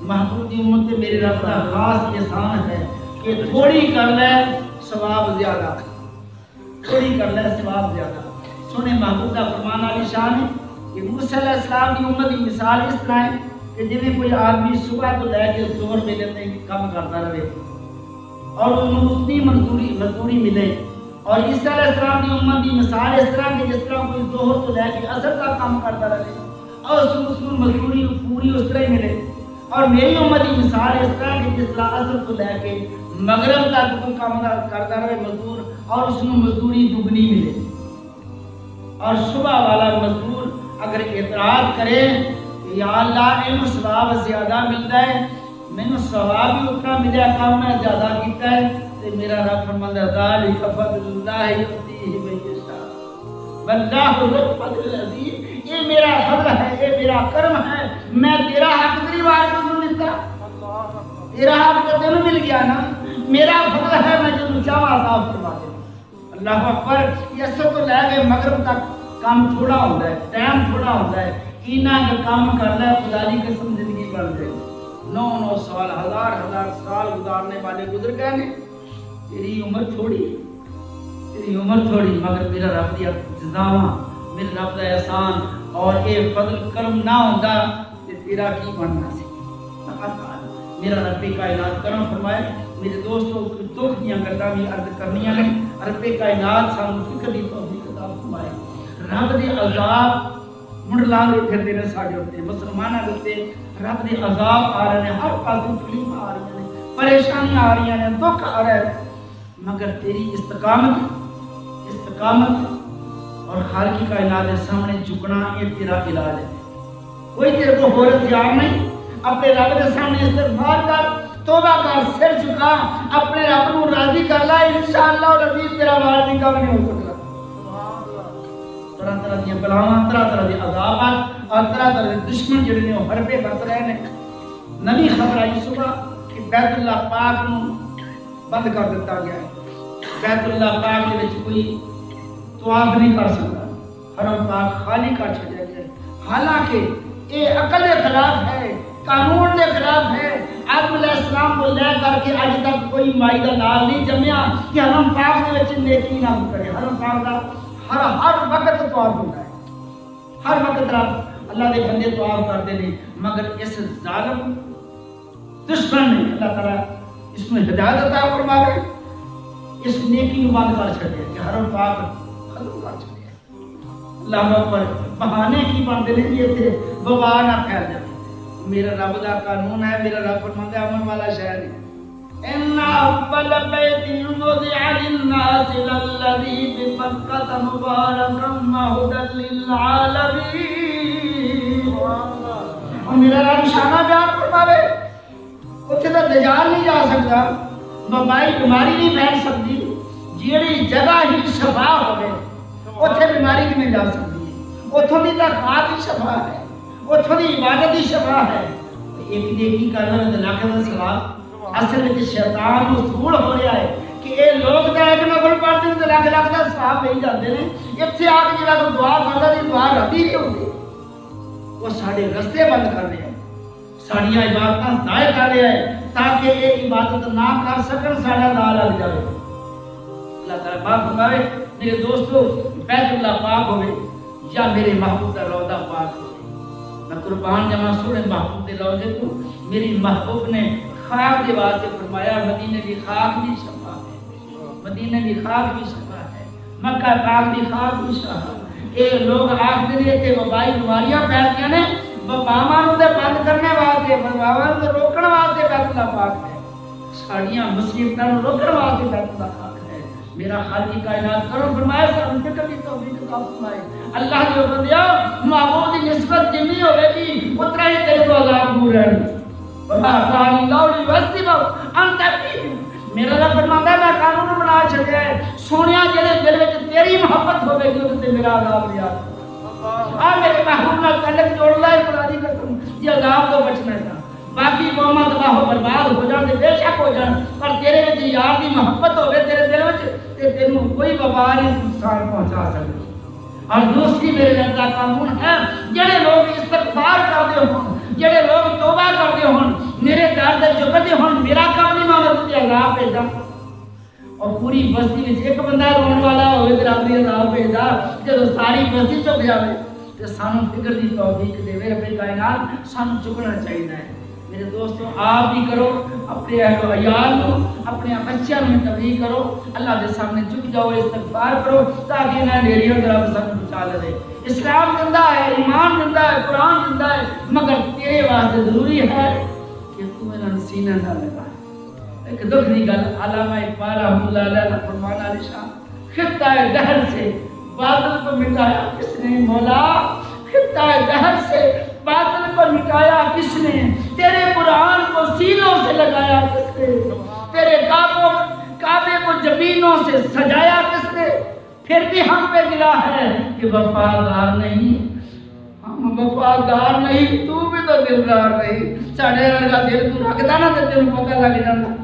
محبوب دی امت تے میرے رب دا خاص احسان ہے کہ تھوڑی کر لے ثواب زیادہ، تھوڑی کر لے ثواب زیادہ۔ سونے محبوب دا فرمان علی شان ہے کہ موسیٰ علیہ السلام کی امت کی مثال اس طرح ہے کہ جنہیں کوئی آدمی صبح تو لے کے زور ملے تے کام کرتا رہے اور انہوں اتنی مزدوری ملے، اور عیسیٰ علیہ السلام کی امت کی مثال اس طرح کہ جس طرح کوئی ظہر تو لے کے عصر تک کام کرتا رہے اور اس کو مزدوری پوری اس طرح ہی ملے، اور میری امت کی مثال اس طرح کہ جس طرح عصر تو لے کے مغرب تک کوئی کام کرتا رہے مزدور اور اس کو مزدوری دگنی ملے۔ اور صبح والا مزدور اگر اعتراض کرے کہ یا اللہ انہوں ثواب زیادہ ملتا ہے، میں نے ثواب بھی اتنا ملیا کام میں زیادہ کیتا ہے، تو میرا رب فرماتا ہے ذالک فضل اللہ یؤتیہ من یشاء واللہ ذو الفضل العظیم، یہ میرا فضل ہے، یہ میرا کرم ہے، میں تیرا حق تیری بات کو دیتا، تیرا حق تو تینوں مل گیا نا، میرا فضل ہے، میں جو چاہا عطا فرما دے۔ اللہ اکبر۔ یہ سب تو لے کے مغرب تک کام تھوڑا ہوتا ہے، ٹائم تھوڑا ہوتا ہے، اینا کا کام کر لے خدا کی قسم زندگی بن جائے۔ 9 سال ہزار سال گزارنے والے گزر گئے نے، تیری عمر تھوڑی، تیری عمر تھوڑی، مگر میرا رب دیا جزاواں، میرا رب دا احسان اور اے فضل کرم نہ ہوتا تے تیرا کی بننا سی۔ میرا رب کائنات کرم فرمائے۔ میرے دوستوں دکھ دیاں گرداں بھی عرض کرنیاں نے، رب کائنات سانو فکر دی توفیق عطا فرمائے۔ رب دے عذاب منڈلاندے پھردے نے ساڈے اوتے، مسلماناں دے اوتے رب دے عذاب آ رہے ہیں، ہر پاسوں تکلیف آ رہی ہیں، پریشانیاں آ رہی ہیں، دکھ آ رہا ہے، مگر تیری استقامت اور خالق کائنات کے سامنے جھکنا یہ تیرا علاج ہے۔ کوئی تیرے کو اور اختیار نہیں، اپنے رب کے سامنے استغفار کر، توبہ کر، سر جھکا، اپنے رب کو راضی کر لا، انشاءاللہ العزیز تیرا وعدہ نہیں کم نہیں ہو سکتا۔ طرح طرح کی بلاواں، طرح طرح کے عذابات اور طرح طرح کے دشمن جڑے نے ہر پہ بت رہے ہیں۔ نبی خبر آئی صبح کہ بیت اللہ پاک نو بند کر دیتا گیا ہے، بیت اللہ پاک کے وچ کوئی طواف نہیں کر سکتا، حرم پاک خالی کر چھڑیا گیا ہے، حالانکہ یہ عقل کے خلاف ہے، قانون کے خلاف ہے۔ آدم علیہ السلام کو لے کر کے اج تک کوئی مائی دا لال نہیں جمیا کہ حرم پاک کے وچ نیکی نہ کرے۔ حرم پاک دا ہر وقت طواف ہوتا ہے، ہر وقت رب اللہ دے بندے طواف کرتے ہیں، مگر اس ظالم دشمن نے اللہ تعالیٰ اس میں ہدایت عطا فرماوے، اس نیکی کو بند کر چھڑے کہ حرم پاک ختم کر چھڑے۔ اللہ اکبر۔ بہانے کی بندے نہیں یہ تھے وبا نہ پھیل جائے۔ میرا رب دا قانون ہے، میرا رب فرماتا ہے امن والا شہر ہے، ان اول بیت وضع للناس للذی ببکۃ مبارکا وہدی للعالمین۔ اور میرا رب شانہ بیان فرماوے، اتنے تو دجال نہیں جا سکتا، وبائی بیماری نہیں پھیل سکتی، جیڑی جگہ ہی شفا ہوگی اتنے بیماری کی نہیں جا سکتی ہے، اتوں کی تخوات ہی شفا ہے، اتوں کی عبادت ہی شفا ہے۔ ایک نیکی کرنا تو لاکھ کا ثواب، اصل میں شیطان مسئول ہو رہا ہے کہ یہ لوگ تو ایک نفل پڑھتے ہیں تو لاکھ کا ثواب نہیں جاتے ہیں، اتنے آ کے جا دعا کرتا دی دعا رہتی نہیں ہوتی، وہ سارے رستے بند کر رہے ہیں، ساری عبادت ضائع کر رہے ہیں تاکہ یہ عبادت نہ کر سکن، سارا نام لگ جائے۔ اللہ تعالیٰ پاک فرمائے میرے دوستو، بیت اللہ پاک ہوئے یا میرے محبوب کا روضہ پاک ہوئے، میں قربان جمع سونے محبوب کے روضے کو میری محبوب نے خاک کے واسطے فرمایا، مدینے کی خاک بھی شفا ہے، مدینے کی خاک بھی شفا ہے، مکہ پاک کی خاک بھی شفا ہے۔ یہ لوگ آخر لیے تھے وبائی بیماریاں پھیلتی نے، وباواں نوں بند کرنے واسطے، وباواں نوں روکنے واسطے بیت اللہ پاک ہے، ساڈیاں مصیبتاں نوں روکنے واسطے بیت اللہ پاک ہے۔ میرا خالق کائنات کرم فرمائے، سانوں فکر دی توفیق عطا فرمائے۔ اللہ جو بندیا معبود کی نسبت جتنی ہوے گی اتنا ہی تیرے کو عذاب دور رہے گا۔ وما كان الله ليعذبهم انت فيهم۔ میرا رب فرماتا ہے میں قانون بنا چھڑیا ہے، سونیا جڑے دل وچ تیری محبت ہوے گی تے میرا عذاب نہیں آتا۔ آ میرے محبوب نال تعلق جوڑ لے، خدا دی قسم یہ عذاب تو بچنا ہے۔ باقی قوماں تباہ و برباد ہو جان تے بے شک ہو جان، پر تیرے وچ یار دی محبت ہوے تیرے دل وچ تے تینوں کوئی وبا نہیں نقصان پہنچا سکتی۔ اور دوسری میرے رب دا قانون ہے، جڑے لوگ استغفار کردے ہون، جڑے لوگ توبہ کردے ہون، اور پوری بستی وچ ایک بندہ رونے والا ہوئے تے رب دی عذاب بھیجدا جدوں ساری بستی چپ جاوے تے سانوں فکر دی توفیق دے رب کائنات سانوں چکنا چاہیے ہے میرے دوستو آپ بھی کرو اپنے اہل و عیال کو اپنے بچوں میں تبلیغ کرو اللہ کے سامنے جھک جاؤ استغفار کرو تاکہ نہ نیریوں رب سب بچا لے اسلام زندہ ہے ایمان زندہ ہے قرآن زندہ ہے مگر تیرے واسطے ضروری ہے کہ تو انہاں سینہ نہ لگا ایک دکھ دی گل علامہ اقبال رحمۃ اللہ علیہ فرمان علی شان خطہ دہر سے بادل کو مٹایا کس نے مولا خطہ دہر سے باطل کو مٹایا کس نے تیرے قرآن کو سینوں سے لگایا کس نے تیرے کعبے کو جبینوں سے سجایا کس نے پھر بھی ہم پہ گلا ہے کہ وفادار نہیں ہم وفادار نہیں تو بھی تو دلدار نہیں ساڑھے ورگا دل تو رکھتا نا تو تینوں پتہ لگ جانا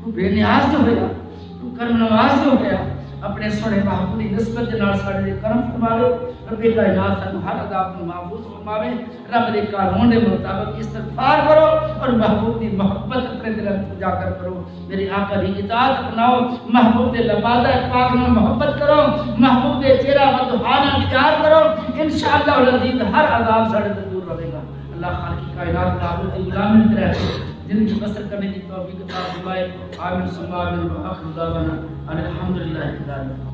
تو بے نیاز ہو گیا تو کرم نواز ہو گیا اپنے سونے محبوب کی نسبت جنال ساڑھے کرم فرماوے رب کائنات سانو ہر عذاب کو محفوظ فرماوے رب دے قانون دے مطابق استغفار کرو اور محبوب کی محبت اپنے دل میں جا کر کرو میرے آقا دی اطاعت اپناؤ محبوب دے لبادہ پاک میں محبت کرو محبوب دے چہرہ مدحانہ دیدار کرو انشاءاللہ العزیز ہر عذاب ساڑھے دور رہے گا اللہ خالق کائنات محبوب دی غلامی میں رہے زندگی بسر کرنے کی توفیق عطا فرمائے آمین ثم آمین وآخر دعوانا الحمدللہ رب العالمین